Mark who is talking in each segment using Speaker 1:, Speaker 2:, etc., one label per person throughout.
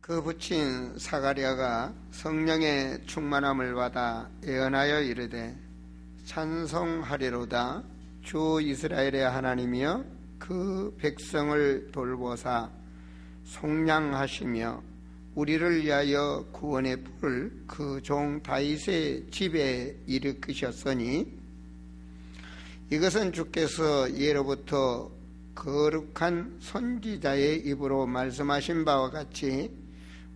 Speaker 1: 그 부친 사가랴가 성령의 충만함을 받아 예언하여 이르되 찬송하리로다. 주 이스라엘의 하나님이여 그 백성을 돌보사 속량하시며 우리를 위하여 구원의 불을 그 종 다윗의 집에 일으키셨으니 이것은 주께서 예로부터 거룩한 선지자의 입으로 말씀하신 바와 같이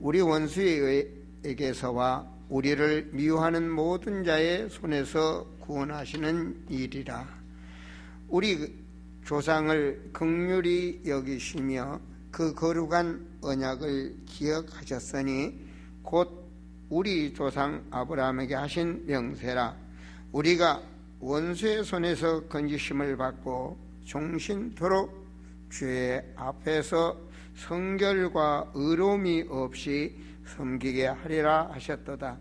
Speaker 1: 우리 원수에게서와 우리를 미워하는 모든 자의 손에서 구원하시는 일이라. 우리 조상을 긍휼히 여기시며 그 거룩한 언약을 기억하셨으니 곧 우리 조상 아브라함에게 하신 명세라. 우리가 원수의 손에서 건지심을 받고 종신토록 주의 앞에서 성결과 의로움이 없이 섬기게 하리라 하셨도다.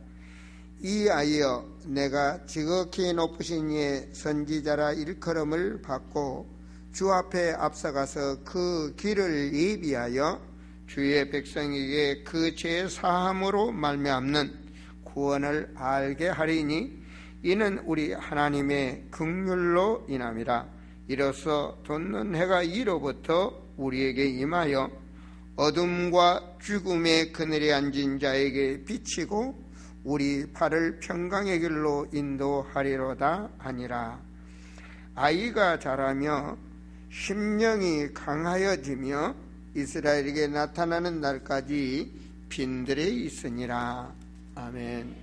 Speaker 1: 이하여 내가 지극히 높으신 이의 선지자라 일컬음을 받고 주 앞에 앞서가서 그 길을 예비하여 주의 백성에게 그 죄 사함으로 말미암는 구원을 알게 하리니 이는 우리 하나님의 긍휼로 인함이라. 이로써 돋는 해가 이로부터 우리에게 임하여 어둠과 죽음의 그늘에 앉은 자에게 비치고 우리 발을 평강의 길로 인도하리로다 하니라. 아이가 자라며 심령이 강하여지며 이스라엘에게 나타나는 날까지 빈들에 있으니라. 아멘.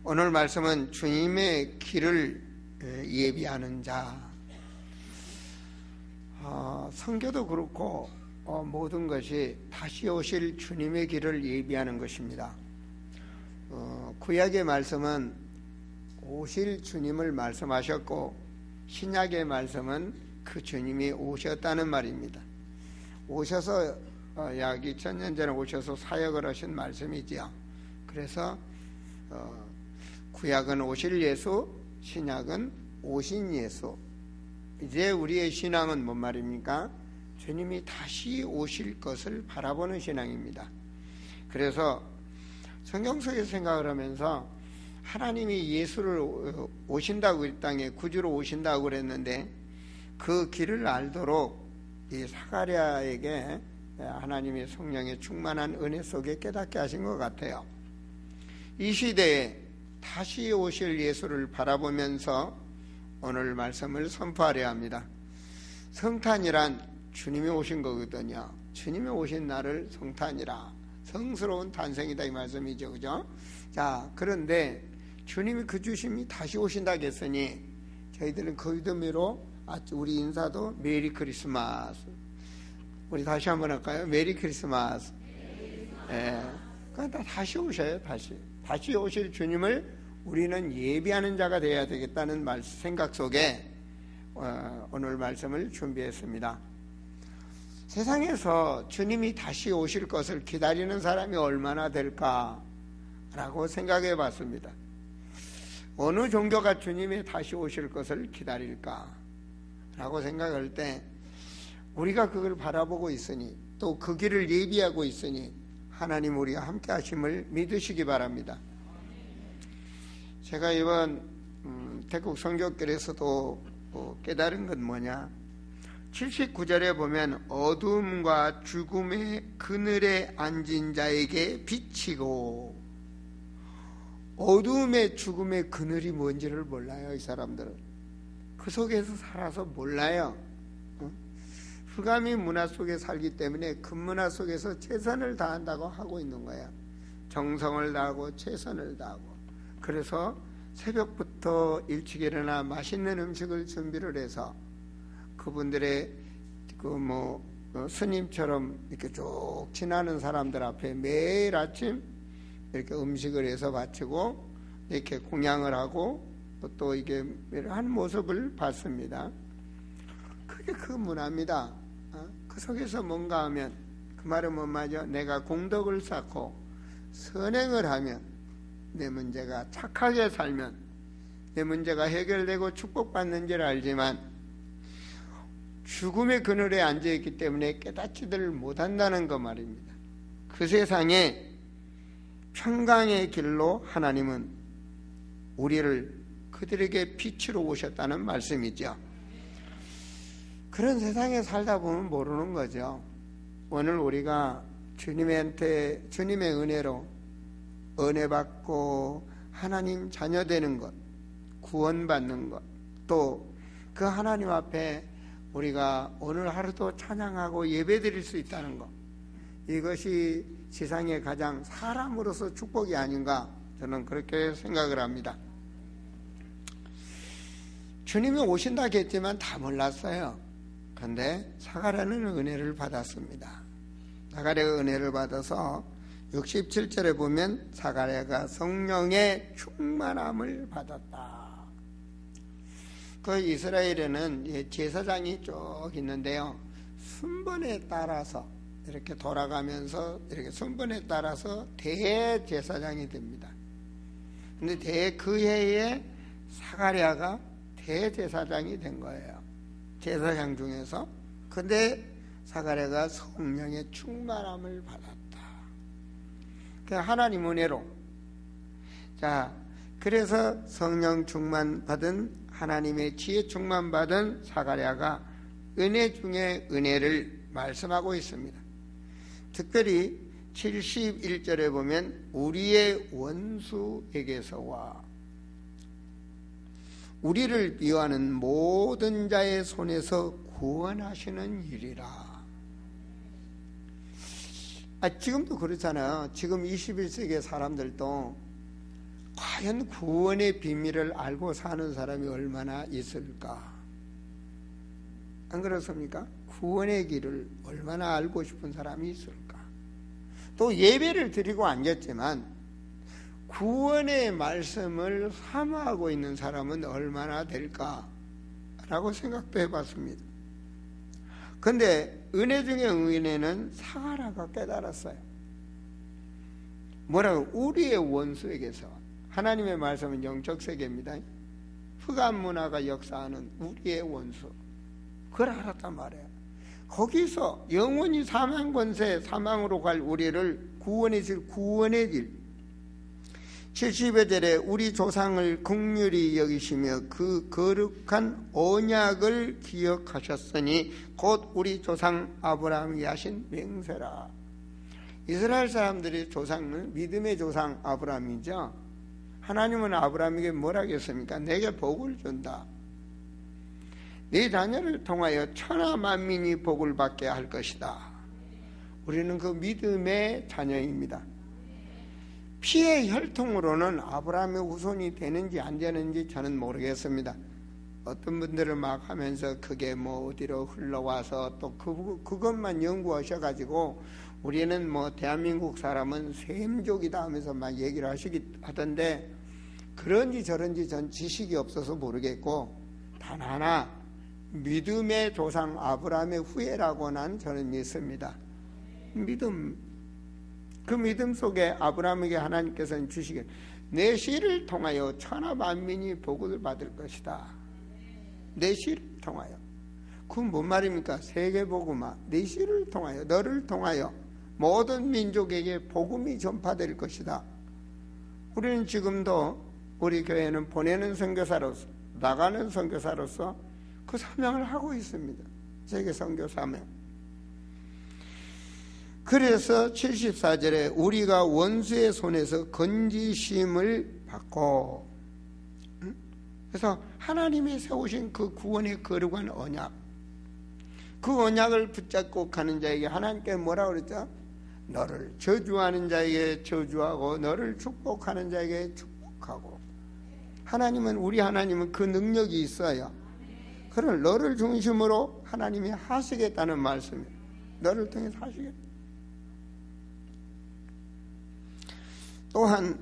Speaker 1: 오늘 말씀은 주님의 길을 예비하는 자. 선교도 그렇고 모든 것이 다시 오실 주님의 길을 예비하는 것입니다. 구약의 말씀은 오실 주님을 말씀하셨고 신약의 말씀은 그 주님이 오셨다는 말입니다. 오셔서 약 2000년 전에 오셔서 사역을 하신 말씀이지요. 그래서 구약은 오실 예수, 신약은 오신 예수. 이제 우리의 신앙은 뭔 말입니까? 주님이 다시 오실 것을 바라보는 신앙입니다. 그래서 성경 속에서 생각을 하면서 하나님이 예수를 오신다고 이 땅에 구주로 오신다고 그랬는데 그 길을 알도록 이 사가랴에게 하나님의 성령의 충만한 은혜 속에 깨닫게 하신 것 같아요. 이 시대에 다시 오실 예수를 바라보면서 오늘 말씀을 선포하려 합니다. 성탄이란 주님이 오신 거거든요. 주님이 오신 날을 성탄이라, 성스러운 탄생이다 이 말씀이죠. 그죠? 자, 그런데 주님이 그 주심이 다시 오신다고 했으니 저희들은 그 의미로 우리 인사도 메리 크리스마스. 우리 다시 한번 할까요? 메리 크리스마스. 예. 그러니까 다시 오셔요. 다시 오실 주님을 우리는 예비하는 자가 되어야 되겠다는 생각 속에 오늘 말씀을 준비했습니다. 세상에서 주님이 다시 오실 것을 기다리는 사람이 얼마나 될까라고 생각해 봤습니다. 어느 종교가 주님이 다시 오실 것을 기다릴까라고 생각할 때 우리가 그걸 바라보고 있으니 또 그 길을 예비하고 있으니 하나님 우리와 함께 하심을 믿으시기 바랍니다. 제가 이번 태국 선교길에서도 깨달은 건 뭐냐, 79절에 보면 어둠과 죽음의 그늘에 앉은 자에게 비치고, 어둠의 죽음의 그늘이 뭔지를 몰라요. 이 사람들은 그 속에서 살아서 몰라요. 흑암의 문화 속에 살기 때문에 그 문화 속에서 최선을 다한다고 하고 있는 거예요. 정성을 다하고 최선을 다하고. 그래서 새벽부터 일찍 일어나 맛있는 음식을 준비를 해서 그분들의 스님처럼 이렇게 쭉 지나는 사람들 앞에 매일 아침 이렇게 음식을 해서 바치고 이렇게 공양을 하고 또 이게 한 모습을 봤습니다. 그게 그 문화입니다. 그 속에서 뭔가 하면, 그 말은 뭔 말이죠? 내가 공덕을 쌓고 선행을 하면, 내 문제가 착하게 살면 내 문제가 해결되고 축복받는 줄 알지만 죽음의 그늘에 앉아있기 때문에 깨닫지들 못한다는 거 말입니다. 그 세상에 평강의 길로 하나님은 우리를 그들에게 빛으로 오셨다는 말씀이죠. 그런 세상에 살다 보면 모르는 거죠. 오늘 우리가 주님의 은혜로 은혜 받고 하나님 자녀 되는 것, 구원받는 것, 또 그 하나님 앞에 우리가 오늘 하루도 찬양하고 예배드릴 수 있다는 것, 이것이 세상에 가장 사람으로서 축복이 아닌가, 저는 그렇게 생각을 합니다. 주님이 오신다 했지만 다 몰랐어요. 그런데 사가랴는 은혜를 받았습니다. 사가랴가 은혜를 받아서 67절에 보면 사가랴가 성령의 충만함을 받았다. 그 이스라엘에는 제사장이 쭉 있는데요, 순번에 따라서 이렇게 돌아가면서 이렇게 순번에 따라서 대제사장이 됩니다. 근데 그 해에 사가랴가 대제사장이 된 거예요. 제사장 중에서. 근데 사가랴가 성령의 충만함을 받았다. 그 하나님 은혜로. 자, 그래서 성령 충만 받은, 하나님의 지혜 충만 받은 사가랴가 은혜 중에 은혜를 말씀하고 있습니다. 특별히 71절에 보면 우리의 원수에게서와 우리를 미워하는 모든 자의 손에서 구원하시는 일이라. 지금도 그렇잖아요. 지금 21세기의 사람들도 과연 구원의 비밀을 알고 사는 사람이 얼마나 있을까? 안 그렇습니까? 구원의 길을 얼마나 알고 싶은 사람이 있을까? 또 예배를 드리고 앉았지만 구원의 말씀을 사모하고 있는 사람은 얼마나 될까라고 생각도 해봤습니다. 그런데 은혜 중에 은혜는 사가랴가 깨달았어요. 뭐라고? 우리의 원수에게서. 하나님의 말씀은 영적 세계입니다. 흑암 문화가 역사하는 우리의 원수, 그걸 알았단 말이에요. 거기서 영원히 사망 권세, 사망으로 갈 우리를 구원해 줄 구원의 길. 70여 절에 우리 조상을 긍휼히 여기시며 그 거룩한 언약을 기억하셨으니 곧 우리 조상 아브라함이 하신 맹세라. 이스라엘 사람들의 조상은 믿음의 조상 아브라함이죠. 하나님은 아브라함에게 뭐라 했습니까? 내게 복을 준다. 네 자녀를 통하여 천하 만민이 복을 받게 할 것이다. 우리는 그 믿음의 자녀입니다. 피의 혈통으로는 아브라함의 후손이 되는지 안 되는지 저는 모르겠습니다. 어떤 분들은 막 하면서 그게 뭐 어디로 흘러와서 또 그것만 연구하셔가지고 우리는 뭐 대한민국 사람은 셈족이다 하면서 막 얘기를 하던데, 그런지 저런지 전 지식이 없어서 모르겠고, 단 하나 믿음의 조상 아브라함의 후예라고는 저는 믿습니다. 믿음, 그 믿음 속에 아브라함에게 하나님께서는 주시길 내 씨를 통하여 천하 만민이 복을 받을 것이다. 내 씨를 통하여. 그건 뭔 말입니까? 세계복음화. 내 씨를 통하여, 너를 통하여 모든 민족에게 복음이 전파될 것이다. 우리는 지금도 우리 교회는 보내는 선교사로서, 나가는 선교사로서 그 사명을 하고 있습니다. 세계 선교 사명. 그래서 74절에 우리가 원수의 손에서 건지심을 받고, 그래서 하나님이 세우신 그 구원의 거룩한 언약, 그 언약을 붙잡고 가는 자에게 하나님께 뭐라 그랬죠? 너를 저주하는 자에게 저주하고 너를 축복하는 자에게 축복하고. 하나님은, 우리 하나님은 그 능력이 있어요. 그걸 너를 중심으로 하나님이 하시겠다는 말씀이에요. 너를 통해서 하시겠다. 또한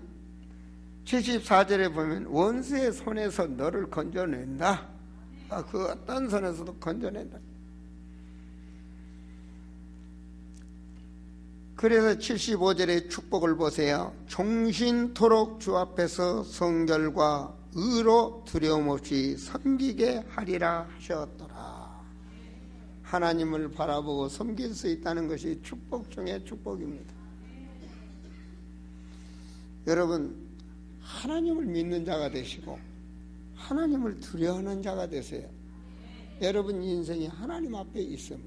Speaker 1: 74절에 보면 원수의 손에서 너를 건져낸다. 그 어떤 손에서도 건져낸다. 그래서 75절의 축복을 보세요. 종신토록 주 앞에서 성결과 의로 두려움 없이 섬기게 하리라 하셨더라. 하나님을 바라보고 섬길 수 있다는 것이 축복 중에 축복입니다. 여러분, 하나님을 믿는 자가 되시고 하나님을 두려워하는 자가 되세요. 여러분 인생이 하나님 앞에 있음을,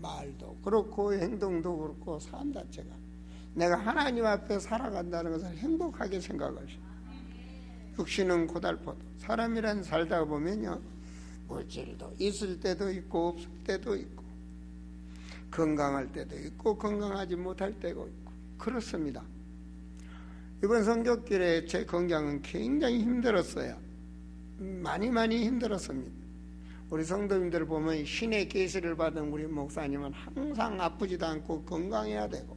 Speaker 1: 말도 그렇고 행동도 그렇고 삶 자체가 내가 하나님 앞에 살아간다는 것을 행복하게 생각하시고, 육신은 고달퍼도 사람이란 살다 보면요, 물질도 있을 때도 있고 없을 때도 있고, 건강할 때도 있고 건강하지 못할 때도 있고 그렇습니다. 이번 성경길에 제 건강은 굉장히 힘들었어요. 많이 힘들었습니다. 우리 성도님들 보면 신의 계시를 받은 우리 목사님은 항상 아프지도 않고 건강해야 되고,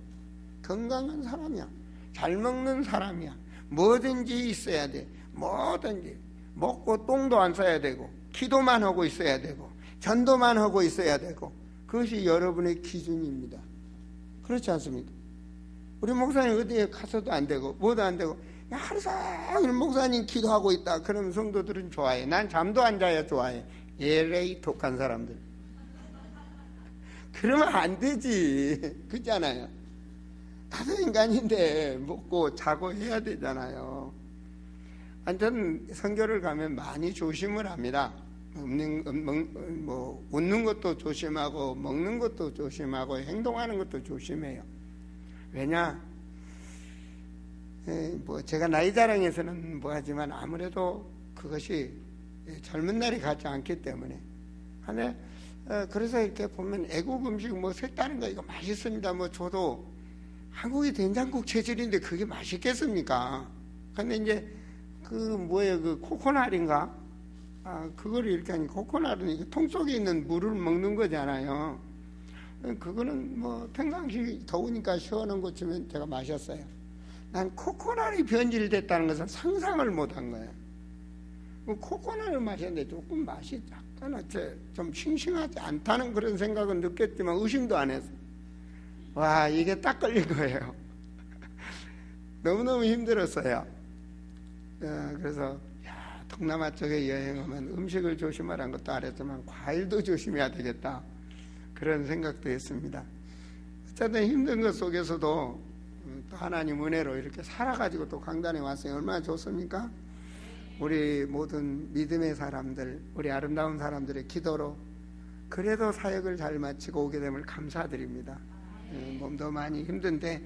Speaker 1: 건강한 사람이야, 잘 먹는 사람이야, 뭐든지 있어야 돼. 뭐든지 먹고 똥도 안 싸야 되고, 기도만 하고 있어야 되고, 전도만 하고 있어야 되고, 그것이 여러분의 기준입니다. 그렇지 않습니까? 우리 목사님 어디에 가서도 안 되고 뭐도 안 되고 하루 종일 목사님 기도하고 있다 그러면 성도들은 좋아해. 난 잠도 안 자야 좋아해. LA 독한 사람들. 그러면 안 되지. 그렇잖아요. 나도 인간인데 먹고 자고 해야 되잖아요. 저는 선교를 가면 많이 조심을 합니다. 웃는 것도 조심하고 먹는 것도 조심하고 행동하는 것도 조심해요. 왜냐? 제가 나이 자랑에서는 뭐하지만 아무래도 그것이 젊은 날이 같지 않기 때문에. 근데 그래서 이렇게 보면 애국 음식 뭐 색다른 거 이거 맛있습니다. 뭐 저도 한국이 된장국 체질인데 그게 맛있겠습니까? 근데 이제 그 코코넛인가? 그거를 이렇게 하니 코코넛은 통 속에 있는 물을 먹는 거잖아요. 그거는 뭐 평상시 더우니까 시원한 거 주면 제가 마셨어요. 난 코코넛이 변질됐다는 것은 상상을 못한 거예요. 코코넛을 마셨는데 조금 맛이 약간 좀 싱싱하지 않다는 그런 생각은 느꼈지만 의심도 안 했어요. 와, 이게 딱 걸린 거예요. 너무너무 힘들었어요. 그래서 동남아 쪽에 여행하면 음식을 조심하라는 것도 알았지만 과일도 조심해야 되겠다, 그런 생각도 했습니다. 어쨌든 힘든 것 속에서도 또 하나님 은혜로 이렇게 살아가지고 또 강단에 왔어요. 얼마나 좋습니까? 우리 모든 믿음의 사람들, 우리 아름다운 사람들의 기도로 그래도 사역을 잘 마치고 오게 됨을 감사드립니다. 몸도 많이 힘든데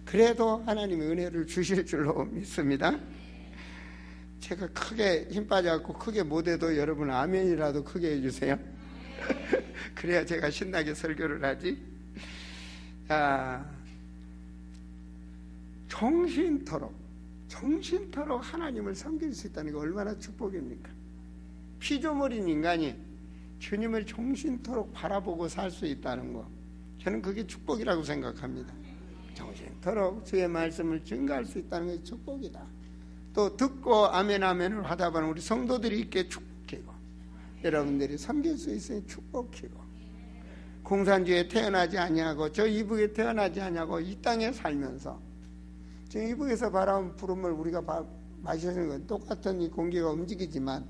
Speaker 1: 그래도 하나님의 은혜를 주실 줄로 믿습니다. 제가 크게 힘 빠져갖고 크게 못해도 여러분 아멘이라도 크게 해주세요. 그래야 제가 신나게 설교를 하지. 정신토록 하나님을 섬길 수 있다는 게 얼마나 축복입니까? 피조물인 인간이 주님을 정신토록 바라보고 살 수 있다는 거, 저는 그게 축복이라고 생각합니다. 정신토록 주의 말씀을 증거할 수 있다는 게 축복이다. 또 듣고 아멘 아멘을 하다 보면 우리 성도들이 있게 축복이고, 여러분들이 섬길 수 있으니 축복이고, 공산주의에 태어나지 아니하고 저 이북에 태어나지 아니하고 이 땅에 살면서 지금 이북에서 바라온 부름을 우리가 마시는 건 똑같은 이 공기가 움직이지만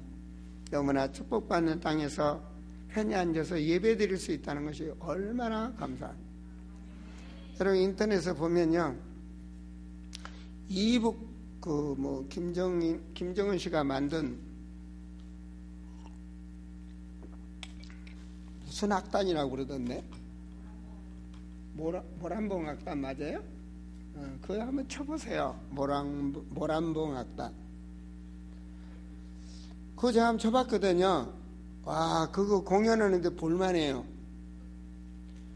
Speaker 1: 너무나 축복받는 땅에서 편히 앉아서 예배 드릴 수 있다는 것이 얼마나 감사합니다. 여러분 인터넷에 보면요, 이북 김정은 씨가 만든 무슨 악단이라고 그러던데, 모란봉 악단 맞아요? 그거 한번 쳐보세요. 모란봉 악단. 그거 제가 한번 쳐봤거든요. 와, 그거 공연하는데 볼만해요.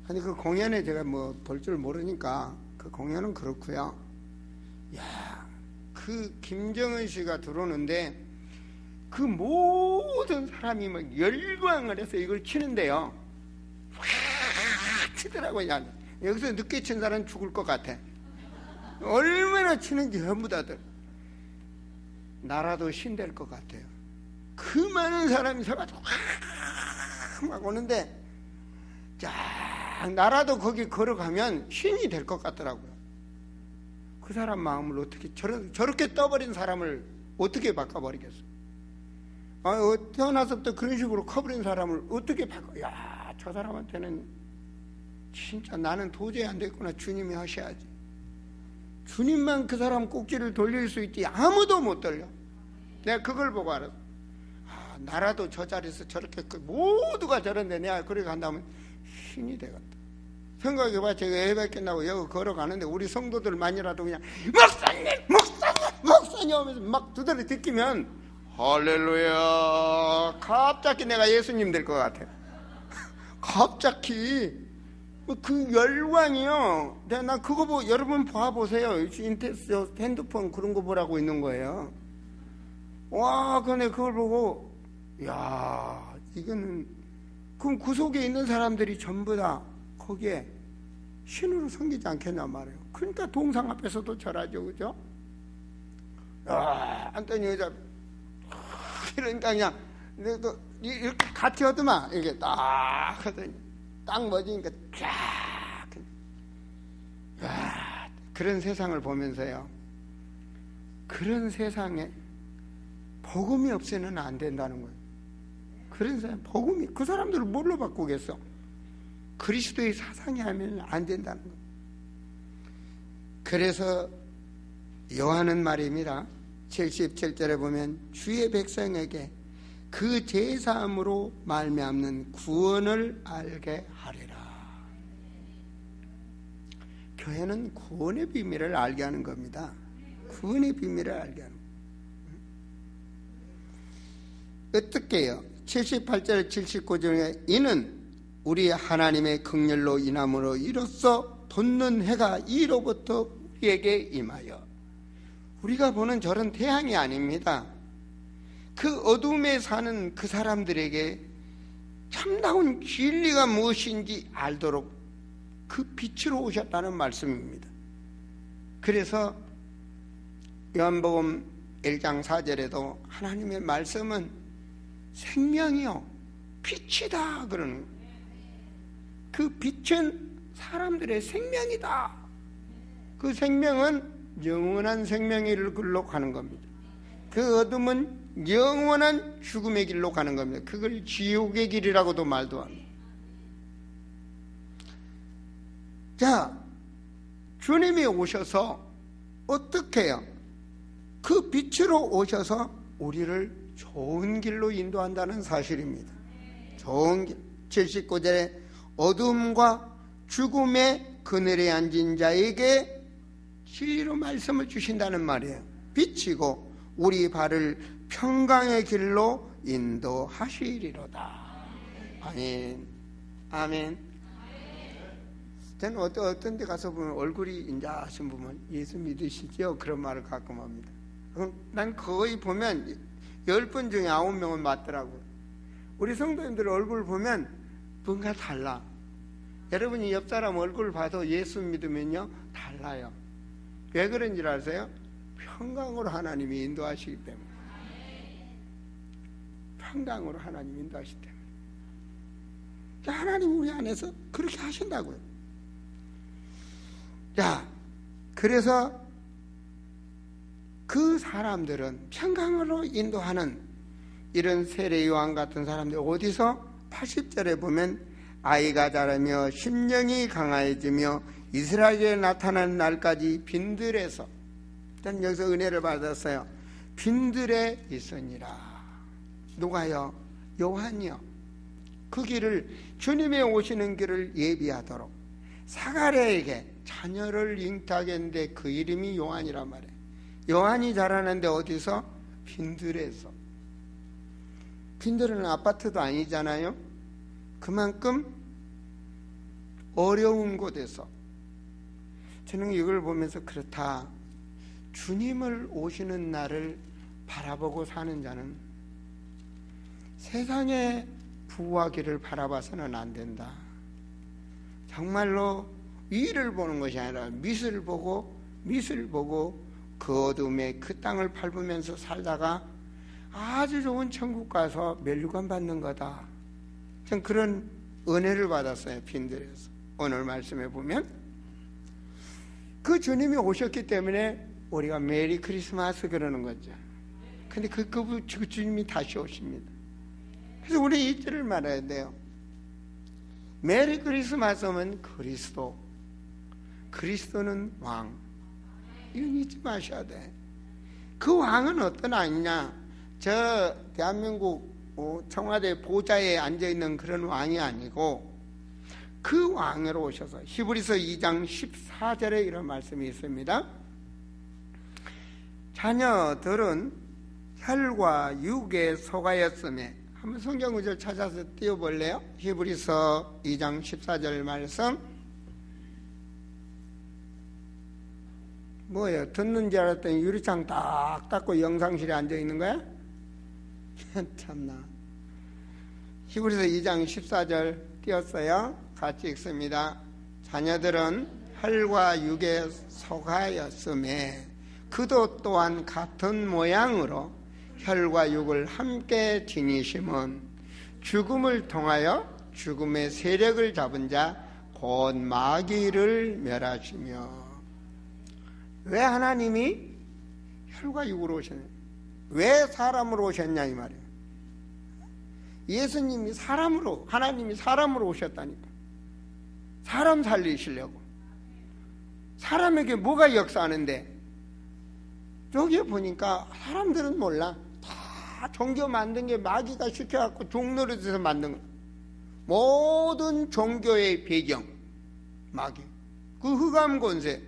Speaker 1: 근데 그 공연에 제가 볼 줄 모르니까 그 공연은 그렇고요. 야, 그 김정은 씨가 들어오는데 그 모든 사람이 막 열광을 해서 이걸 치는데요, 확 치더라고요. 여기서 늦게 친 사람은 죽을 것 같아. 얼마나 치는지 전부 다들 나라도 신될 것 같아요. 그 많은 사람이 서가지고 막 오는데, 쫙 나라도 거기 걸어가면 신이 될 것 같더라고요. 그 사람 마음을 어떻게 저렇게 떠버린 사람을 어떻게 바꿔버리겠어? 태어나서부터 그런 식으로 커버린 사람을 어떻게 바꿔? 야, 저 사람한테는 진짜 나는 도저히 안 되겠구나. 주님이 하셔야지. 주님만 그 사람 꼭지를 돌릴 수 있지 아무도 못 돌려. 내가 그걸 보고 알았어. 나라도 저 자리에서 저렇게 모두가 저런데 내가 그렇게 한다면 신이 되겠다. 생각해봐. 제가 예배 끝나고 여기 걸어가는데 우리 성도들만이라도 그냥 목사님 하면서 막 두드려 듣기면 할렐루야. 갑자기 내가 예수님 될 것 같아. 갑자기 그 열광이요. 나 그거 보고 여러분 봐보세요. 인터넷 핸드폰 그런 거 보라고 있는 거예요. 와, 근데 그걸 보고 야, 이거는 그럼 그 속에 있는 사람들이 전부 다 거기에 신으로 섬기지 않겠냐 말이에요. 그러니까 동상 앞에서도 절하죠, 그죠? 야, 안더니 여자 그러니까 그냥 이렇게 같이 하더만 이렇게 딱 하더니 딱 멋지니까 쫙. 야, 그런 세상을 보면서요. 그런 세상에 복음이 없으면 안 된다는 거예요. 그런 사람 복음이 그 사람들을 뭘로 바꾸겠어? 그리스도의 사상이 하면 안 된다는 거예요. 그래서 요한은 말입니다. 77절에 보면 주의 백성에게 그 제사함으로 말미암는 구원을 알게 하리라. 교회는 구원의 비밀을 알게 하는 겁니다. 구원의 비밀을 알게 하는 거예요. 어떻게요? 78절 79절에 이는 우리 하나님의 긍휼로 인함으로 이로써 돋는 해가 이로부터 우리에게 임하여. 우리가 보는 저런 태양이 아닙니다. 그 어둠에 사는 그 사람들에게 참다운 진리가 무엇인지 알도록 그 빛으로 오셨다는 말씀입니다. 그래서 요한복음 1장 4절에도 하나님의 말씀은 생명이요 빛이다 그러는 거예요. 그 빛은 사람들의 생명이다. 그 생명은 영원한 생명의 길로 가는 겁니다. 그 어둠은 영원한 죽음의 길로 가는 겁니다. 그걸 지옥의 길이라고도 말도 합니다. 자, 주님이 오셔서 어떻게 해요? 그 빛으로 오셔서 우리를 좋은 길로 인도한다는 사실입니다. 좋은 길. 79절에 어둠과 죽음의 그늘에 앉은 자에게 진리로 말씀을 주신다는 말이에요. 빛이고 우리 발을 평강의 길로 인도하시리로다. 아멘. 아멘. 저는 어떤 데 가서 보면 얼굴이 인자하신 분은 예수 믿으시죠? 그런 말을 가끔 합니다. 난 거의 보면 10분 중에 9명은 맞더라고요. 우리 성도님들 얼굴 보면 뭔가 달라. 여러분이 옆 사람 얼굴 봐도 예수 믿으면요 달라요. 왜 그런지 아세요? 평강으로 하나님이 인도하시기 때문에. 평강으로 하나님이 인도하시기 때문에. 하나님 우리 안에서 그렇게 하신다고요. 자, 그래서 그 사람들은 평강으로 인도하는 이런 세례 요한 같은 사람들 어디서 80절에 보면 아이가 자라며 심령이 강화해지며 이스라엘에 나타나는 날까지 빈들에서 일단 여기서 은혜를 받았어요. 빈들에 있으니라. 누가요? 요한이요. 그 길을 주님의 오시는 길을 예비하도록 사가랴에게 자녀를 잉타하게 했는데 그 이름이 요한이란 말이에요. 요한이 자라는데 어디서? 빈들에서. 빈들은 아파트도 아니잖아요. 그만큼 어려운 곳에서. 저는 이걸 보면서 그렇다. 주님을 오시는 날을 바라보고 사는 자는 세상의 부와 길을 바라봐서는 안 된다. 정말로 위를 보는 것이 아니라 밑을 보고 그 어둠에 그 땅을 밟으면서 살다가 아주 좋은 천국 가서 멸류관 받는 거다. 전 그런 은혜를 받았어요. 빈들에서. 오늘 말씀해 보면 그 주님이 오셨기 때문에 우리가 메리 크리스마스 그러는 거죠. 근데 그 주님이 다시 오십니다. 그래서 우리 이절을 말해야 돼요. 메리 크리스마스 하면 그리스도는 왕. 이건 잊지 마셔야 돼. 그 왕은 어떤 왕이냐? 저 대한민국 청와대 보좌에 앉아있는 그런 왕이 아니고 그 왕으로 오셔서 히브리서 2장 14절에 이런 말씀이 있습니다. 자녀들은 혈과 육에 속하였으며, 한번 성경 구절 찾아서 띄워볼래요? 히브리서 2장 14절 말씀. 뭐예요? 듣는 줄 알았더니 유리창 딱 닫고 영상실에 앉아있는 거야? 참나. 히브리서 2장 14절 띄웠어요? 같이 읽습니다. 자녀들은 혈과 육에 속하였음에 그도 또한 같은 모양으로 혈과 육을 함께 지니심은 죽음을 통하여 죽음의 세력을 잡은 자 곧 마귀를 멸하시며. 왜 하나님이 혈과 육으로 오셨냐? 왜 사람으로 오셨냐 이 말이에요. 예수님이 사람으로, 하나님이 사람으로 오셨다니까. 사람 살리시려고. 사람에게 뭐가 역사하는데, 여기에 보니까 사람들은 몰라. 다 종교 만든 게 마귀가 시켜갖고 종노릇에서 만든 거. 모든 종교의 배경, 마귀. 그 흑암 권세.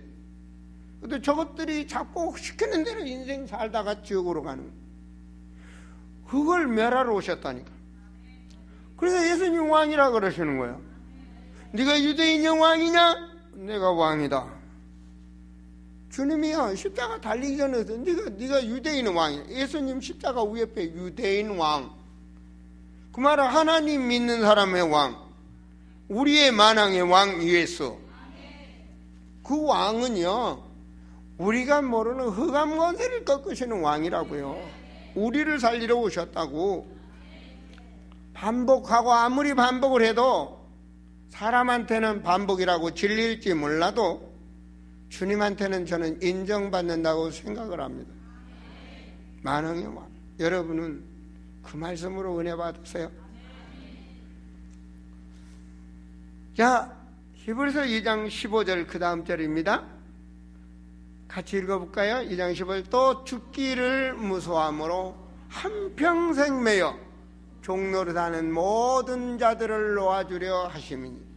Speaker 1: 근데 저것들이 자꾸 시키는 대로 인생 살다가 지옥으로 가는 거예요. 그걸 멸하러 오셨다니까. 그래서 예수님 왕이라 그러시는 거예요. 네가 유대인의 왕이냐? 내가 왕이다. 주님이요, 십자가 달리기 전에 네가 유대인의 왕이야. 예수님 십자가 위에 유대인 왕. 그 말은 하나님 믿는 사람의 왕, 우리의 만왕의 왕 예수. 그 왕은요, 우리가 모르는 흑암 권세를 꺾으시는 왕이라고요. 우리를 살리러 오셨다고. 반복하고 아무리 반복을 해도 사람한테는 반복이라고 질릴지 몰라도 주님한테는 저는 인정받는다고 생각을 합니다. 만왕의 왕. 여러분은 그 말씀으로 은혜 받으세요. 자, 히브리서 2장 15절 그 다음 절입니다. 같이 읽어볼까요? 2장 15절. 또 죽기를 무서워함으로 한평생 매여 종노릇하는 모든 자들을 놓아주려 하심이니.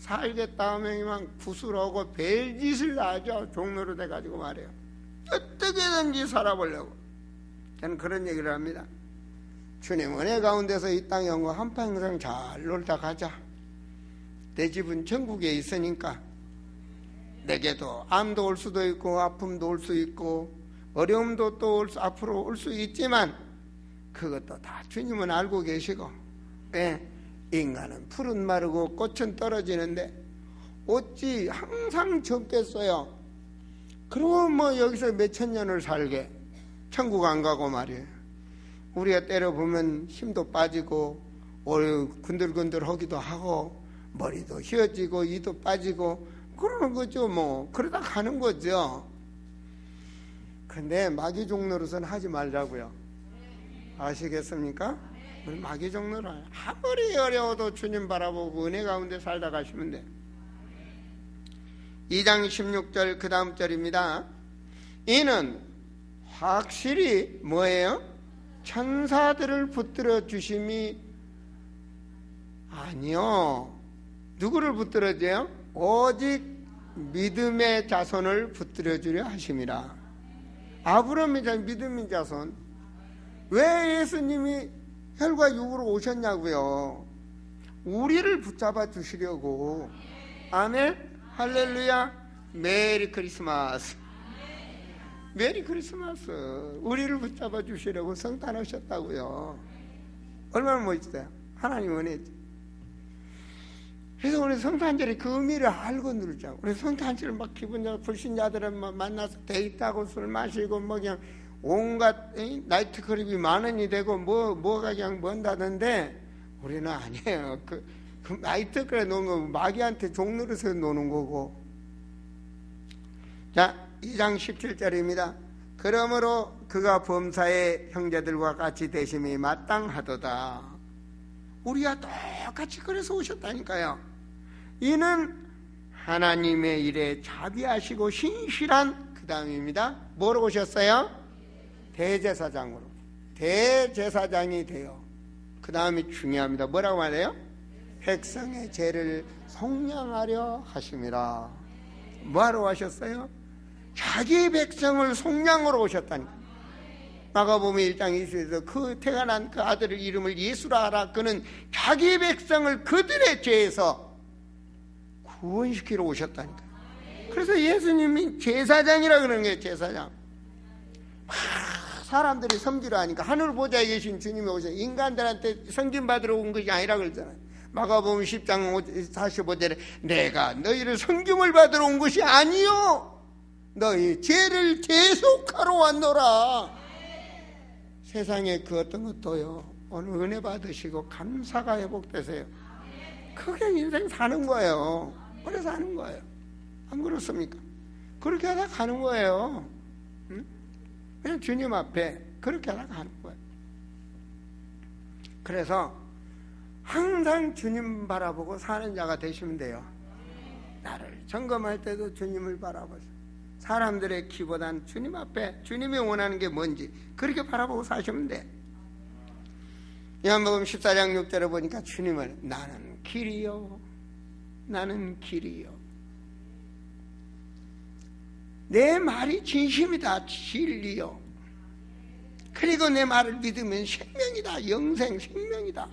Speaker 1: 살겠다 하면 막 구슬하고 별짓을 다 하죠. 종노릇 해가지고 말해요. 어떻게든지 살아보려고. 저는 그런 얘기를 합니다. 주님 은혜 가운데서 이 땅에 온 거 한평생 잘 놀다 가자. 내 집은 천국에 있으니까. 내게도 암도 올 수도 있고 아픔도 올 수 있고 어려움도 또 앞으로 올 수 있지만 그것도 다 주님은 알고 계시고, 예, 인간은 풀은 마르고 꽃은 떨어지는데 어찌 항상 적겠어요. 그럼 뭐 여기서 몇천 년을 살게. 천국 안 가고 말이에요. 우리가 때려보면 힘도 빠지고 군들군들하기도 하고 머리도 휘어지고 이도 빠지고 그러는 거죠. 뭐 그러다 가는 거죠. 근데 마귀 종노릇은 하지 말자고요. 아시겠습니까? 우리 마귀 종노릇 아무리 어려워도 주님 바라보고 은혜 가운데 살다 가시면 돼요. 2장 16절 그 다음 절입니다. 이는 확실히 뭐예요? 천사들을 붙들어 주심이 아니요. 누구를 붙들어 줘요? 오직 믿음의 자손을 붙들어 주려 하심이라. 아브라함의 믿음의 자손. 왜 예수님이 혈과 육으로 오셨냐고요? 우리를 붙잡아 주시려고. 아멘. 할렐루야. 메리 크리스마스. 메리 크리스마스. 우리를 붙잡아 주시려고 성탄하셨다고요. 얼마나 멋있어요. 하나님 은혜죠. 그래서 우리 성탄절에 그 의미를 알고 누리자고. 우리 성탄절 막 기분 좋고 불신자들은 만나서 데이트하고 술 마시고 뭐 그냥 온갖 나이트클럽이 만원이 되고 뭐가 그냥 뭔다던데 우리는 아니에요. 그 나이트클럽에 노는 거 마귀한테 종노릇에서 노는 거고. 자, 2장 17절입니다. 그러므로 그가 범사의 형제들과 같이 되심이 마땅하도다. 우리와 똑같이 그래서 오셨다니까요. 이는 하나님의 일에 자비하시고 신실한 그 다음입니다. 뭐로 오셨어요? 대제사장으로. 대제사장이 돼요. 그 다음이 중요합니다. 뭐라고 말해요? 백성의 죄를 속량하려 하심이라. 뭐하러 하셨어요? 자기 백성을 속량으로 오셨다니까. 마가복음 1장 20절에서 그 태어난 그 아들의 이름을 예수라 하라. 그는 자기 백성을 그들의 죄에서 구원시키러 오셨다니까. 그래서 예수님이 제사장이라 그러는 거예요. 제사장. 사람들이 섬기려 하니까 하늘 보좌에 계신 주님이 오셔서 인간들한테 섬김 받으러 온 것이 아니라 그러잖아요. 마가복음 10장 45절에 내가 너희를 섬김을 받으러 온 것이 아니요 너희 죄를 대속하러 왔노라. 세상에 그 어떤 것도요, 오늘 은혜 받으시고 감사가 회복되세요. 그게 인생 사는 거예요. 그래 사는 거예요. 안 그렇습니까? 그렇게 하다 가는 거예요. 응? 그냥 주님 앞에 그렇게 하다 가는 거예요. 그래서 항상 주님 바라보고 사는 자가 되시면 돼요. 나를 점검할 때도 주님을 바라보세요. 사람들의 키보단 주님 앞에 주님이 원하는 게 뭔지 그렇게 바라보고 사시면 돼. 요한복음 14장 6절에 보니까 주님을 나는 길이요 나는 길이요. 내 말이 진심이다. 진리요. 그리고 내 말을 믿으면 생명이다. 영생 생명이다.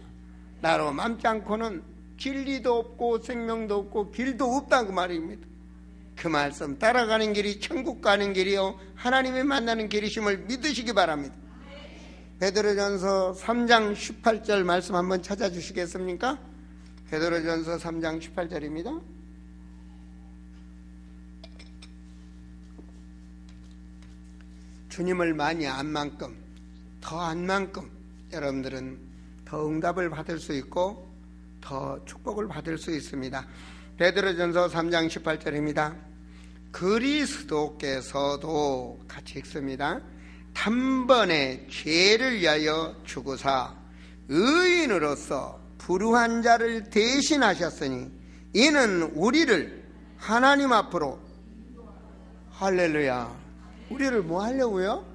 Speaker 1: 나로 맘지 않고는 진리도 없고 생명도 없고 길도 없다 그 말입니다. 그 말씀 따라가는 길이 천국 가는 길이요 하나님을 만나는 길이심을 믿으시기 바랍니다. 베드로전서 3장 18절 말씀 한번 찾아주시겠습니까? 베드로전서 3장 18절입니다. 주님을 많이 안 만큼 더 안 만큼 여러분들은 더 응답을 받을 수 있고 더 축복을 받을 수 있습니다. 베드로전서 3장 18절입니다. 그리스도께서도 같이 읽습니다. 단번에 죄를 위하여 죽으사 의인으로서 불의한 자를 대신하셨으니 이는 우리를 하나님 앞으로 할렐루야. 우리를 뭐 하려고요?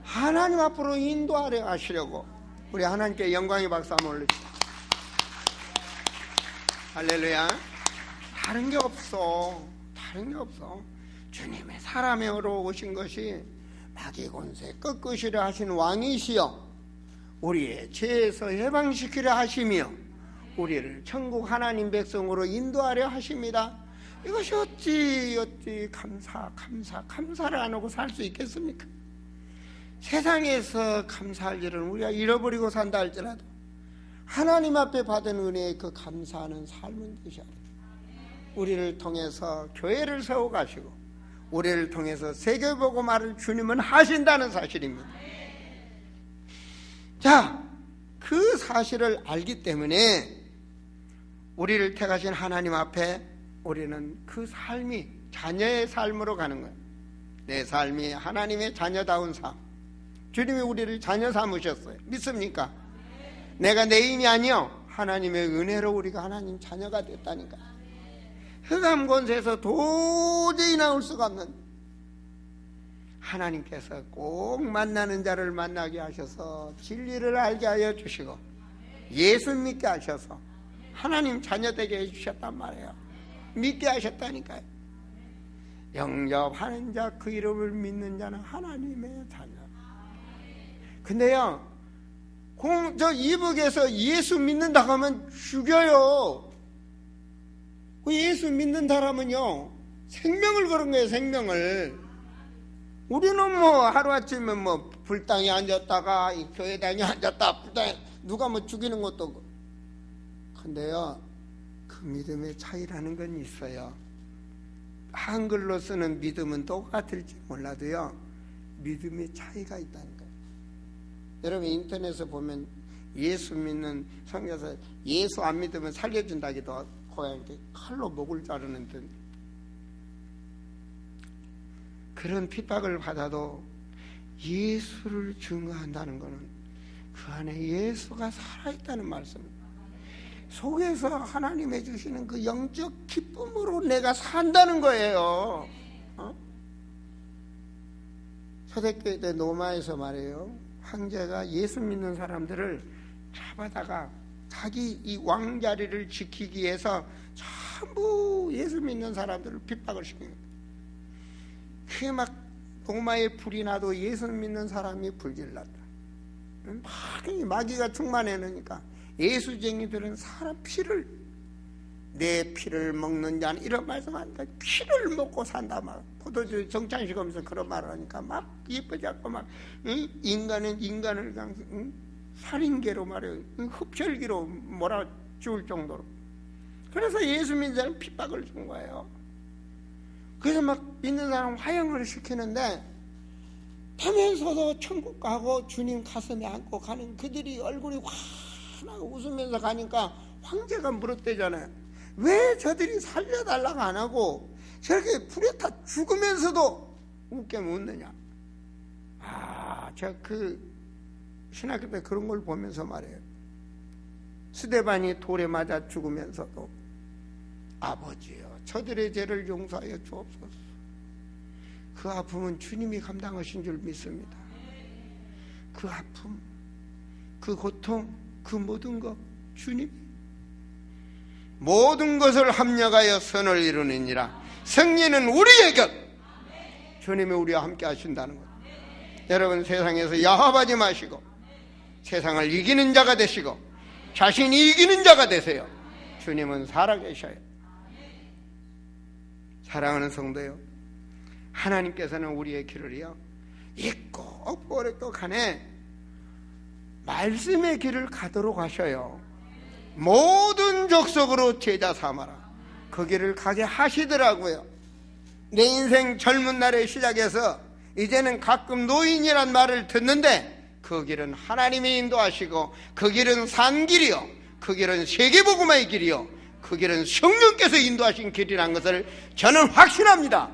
Speaker 1: 하나님 앞으로 인도하려 하시려고. 우리 하나님께 영광의 박수 한번 올립시다. 할렐루야. 다른 게 없어. 다른 게 없어. 주님의 사람으로 오신 것이 마귀 권세 꺾으시려 하신 왕이시여 우리의 죄에서 해방시키려 하시며 우리를 천국 하나님 백성으로 인도하려 하십니다. 이것이 어찌 감사를 안 하고 살 수 있겠습니까? 세상에서 감사할 일은 우리가 잃어버리고 산다 할지라도 하나님 앞에 받은 은혜의 그 감사하는 삶을 드셔야 돼요. 우리를 통해서 교회를 세워가시고 우리를 통해서 세계복음화를 주님은 하신다는 사실입니다. 자, 그 사실을 알기 때문에 우리를 택하신 하나님 앞에 우리는 그 삶이 자녀의 삶으로 가는 거예요. 내 삶이 하나님의 자녀다운 삶. 주님이 우리를 자녀 삼으셨어요. 믿습니까? 내가 내 힘이 아니요 하나님의 은혜로 우리가 하나님 자녀가 됐다니까. 흑암 권세에서 도저히 나올 수가 없는 하나님께서 꼭 만나는 자를 만나게 하셔서 진리를 알게 하여 주시고 예수 믿게 하셔서 하나님 자녀 되게 해주셨단 말이에요. 믿게 하셨다니까요. 영접하는 자 그 이름을 믿는 자는 하나님의 자녀. 근데요 저 이북에서 예수 믿는다고 하면 죽여요. 그 예수 믿는 사람은요 생명을 거는 거예요. 생명을. 우리는 뭐 하루아침에 뭐 불당에 앉았다가 교회당에 앉았다 불당에 누가 뭐 죽이는 것도 없고. 근데요 그 믿음의 차이라는 건 있어요. 한글로 쓰는 믿음은 똑같을지 몰라도요 믿음의 차이가 있다는 거예요. 여러분 인터넷에 보면 예수 믿는 선교사 예수 안 믿으면 살려준다기도 하고 고양이한테 칼로 목을 자르는 듯 그런 핍박을 받아도 예수를 증거한다는 것은 그 안에 예수가 살아있다는 말씀입니다. 속에서 하나님의 주시는 그 영적 기쁨으로 내가 산다는 거예요. 초대교회 때 로마에서 말이에요, 황제가 예수 믿는 사람들을 잡아다가 자기 이 왕자리를 지키기 위해서 전부 예수 믿는 사람들을 핍박을 시키는 거예요. 그게 막 로마에 불이 나도 예수 믿는 사람이 불질났다. 마귀가 충만해놓으니까 예수쟁이들은 사람 피를, 내 피를 먹는 자는 이런 말씀한다. 피를 먹고 산다. 막 포도주 정찬식 하면서 그런 말을 하니까 막 예쁘지 않고 막 인간은 인간을 그냥 살인계로 말해요, 흡혈귀로 몰아죽을 정도로. 그래서 예수 믿는 자는 핍박을 준 거예요. 그래서 막 믿는 사람 화형을 시키는데, 하면서도 천국 가고 주님 가슴에 안고 가는 그들이 얼굴이 환하고 웃으면서 가니까 황제가 물었대잖아요. 왜 저들이 살려달라고 안 하고 저렇게 불에 타 죽으면서도 웃게 웃느냐. 제가 그 신학교 때 그런 걸 보면서 말해요. 스데반이 돌에 맞아 죽으면서도 아버지여 저들의 죄를 용서하여 주옵소서. 그 아픔은 주님이 감당하신 줄 믿습니다. 그 아픔, 그 고통, 그 모든 것 주님이 모든 것을 합력하여 선을 이루느니라. 승리는 우리의 것. 주님이 우리와 함께 하신다는 것. 여러분, 세상에서 야합하지 마시고 세상을 이기는 자가 되시고 자신이 이기는 자가 되세요. 주님은 살아계셔요. 사랑하는 성도요, 하나님께서는 우리의 길을요 있고 없고 어렵고 간에 말씀의 길을 가도록 하셔요. 모든 족속으로 제자 삼아라. 그 길을 가게 하시더라고요. 내 인생 젊은 날에 시작해서 이제는 가끔 노인이란 말을 듣는데 그 길은 하나님이 인도하시고 그 길은 산 길이요, 그 길은 세계복음의 길이요, 그 길은 성령께서 인도하신 길이라는 것을 저는 확신합니다.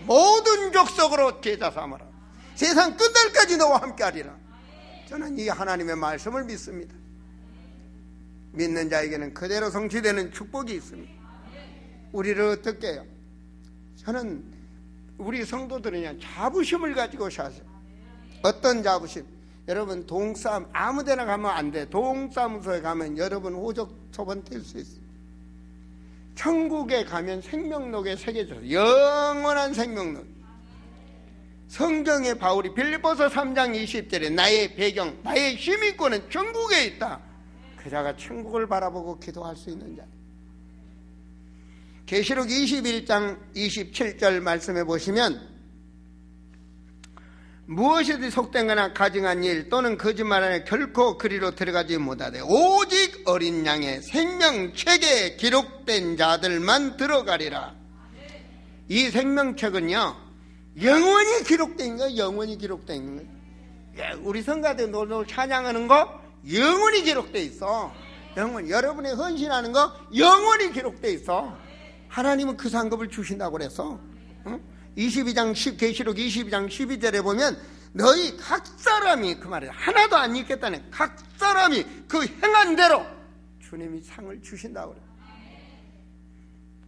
Speaker 1: 모든 족속으로 제자 삼아라. 세상 끝날까지 너와 함께하리라. 저는 이 하나님의 말씀을 믿습니다. 믿는 자에게는 그대로 성취되는 축복이 있습니다. 우리를 어떻게 해요? 저는 우리 성도들은 자부심을 가지고 사세요. 어떤 자부심? 여러분, 동싸움 아무 데나 가면 안 돼. 동싸움소에 가면 여러분 호적 처분될 수 있어요. 천국에 가면 생명록에 새겨져서 영원한 생명록. 성경의 바울이 빌립보서 3장 20절에 나의 배경, 나의 시민권은 천국에 있다. 그 자가 천국을 바라보고 기도할 수 있는 자. 계시록 21장 27절 말씀해 보시면, 무엇이든 속된 거나 가증한 일 또는 거짓말 안에 결코 그리로 들어가지 못하되 오직 어린 양의 생명책에 기록된 자들만 들어가리라. 이 생명책은요 영원히 기록된 거예요. 영원히 기록된 거예요. 우리 성가대 노래 찬양하는 거 영원히 기록돼 있어. 영원히. 여러분의 헌신하는 거 영원히 기록돼 있어. 하나님은 그 상급을 주신다고 그랬어. 응? 22장 계시록 22장 12절에 보면 너희 각 사람이, 그 말이야, 하나도 안 잊겠다는, 각 사람이 그 행한 대로 주님이 상을 주신다고 그래.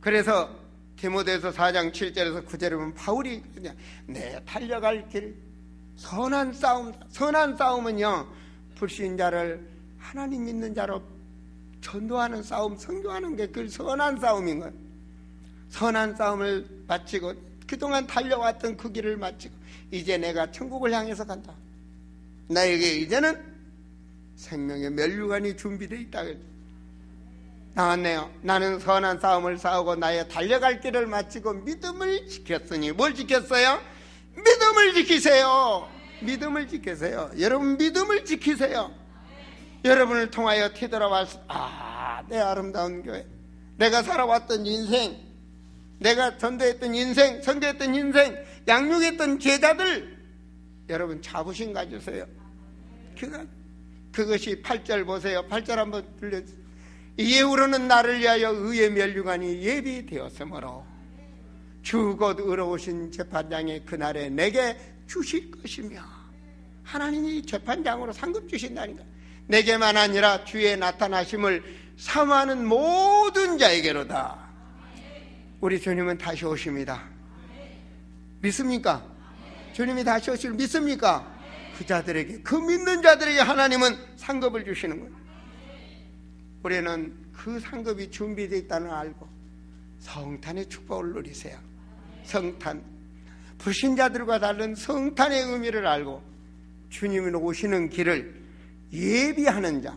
Speaker 1: 그래서 디모데서 4장 7절에서 9절에 보면 바울이 그냥 내 달려갈 길 선한 싸움, 선한 싸움은요 불신자를 하나님 믿는 자로 전도하는 싸움, 선교하는 게 그 선한 싸움인 거예요. 선한 싸움을 마치고 그동안 달려왔던 그 길을 마치고 이제 내가 천국을 향해서 간다. 나에게 이제는 생명의 면류관이 준비되어 있다. 나왔네요. 나는 선한 싸움을 싸우고 나의 달려갈 길을 마치고 믿음을 지켰으니. 뭘 지켰어요? 믿음을 지키세요. 믿음을 지키세요. 여러분 믿음을 지키세요. 여러분을 통하여 뒤돌아볼 수, 내 아름다운 교회, 내가 살아왔던 인생, 내가 전도했던 인생, 선교했던 인생, 양육했던 제자들, 여러분 자부심 가지세요. 그것이 8절 보세요. 8절 한번 들려주세요. 이후로는 나를 위하여 의의 면류관이 예비되었으므로 주 곧 의로우신 재판장의 그날에 내게 주실 것이며. 하나님이 재판장으로 상급 주신다니까. 내게만 아니라 주의 나타나심을 사모하는 모든 자에게로다. 우리 주님은 다시 오십니다. 믿습니까? 주님이 다시 오실 믿습니까? 그 자들에게, 그 믿는 자들에게 하나님은 상급을 주시는 거예요. 우리는 그 상급이 준비되어 있다는 걸 알고 성탄의 축복을 누리세요. 성탄, 불신자들과 다른 성탄의 의미를 알고 주님이 오시는 길을 예비하는 자,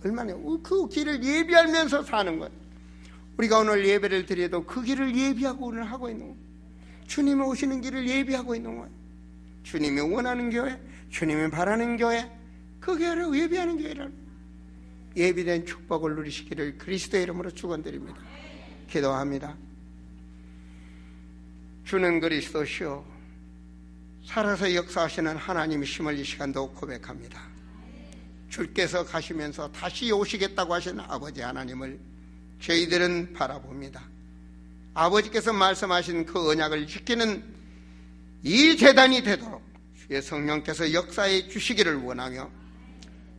Speaker 1: 얼마나 그 길을 예비하면서 사는 거예요. 우리가 오늘 예배를 드려도 그 길을 예비하고 오늘 하고 있는 거예요. 주님이 오시는 길을 예비하고 있는 거예요. 주님이 원하는 교회, 주님이 바라는 교회, 그 교회를 예비하는 교회를 예비된 축복을 누리시기를 그리스도의 이름으로 축원드립니다. 기도합니다. 주는 그리스도시요 살아서 역사하시는 하나님이심을 이 시간도 고백합니다. 주께서 가시면서 다시 오시겠다고 하신 아버지 하나님을 저희들은 바라봅니다. 아버지께서 말씀하신 그 언약을 지키는 이 제단이 되도록 주의 성령께서 역사해 주시기를 원하며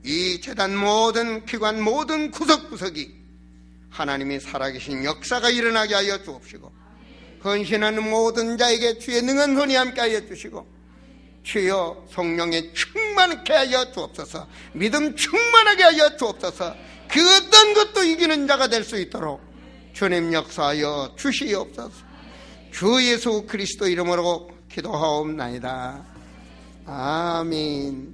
Speaker 1: 이 제단 모든 기관 모든 구석구석이 하나님이 살아계신 역사가 일어나게 하여 주옵시고 헌신하는 모든 자에게 주의 능한 손이 함께 하여 주시고 주여 성령에 충만하게 하여 주옵소서. 믿음 충만하게 하여 주옵소서. 그 어떤 것도 이기는 자가 될 수 있도록 주님 역사하여 주시옵소서. 주 예수 그리스도 이름으로 기도하옵나이다. 아멘.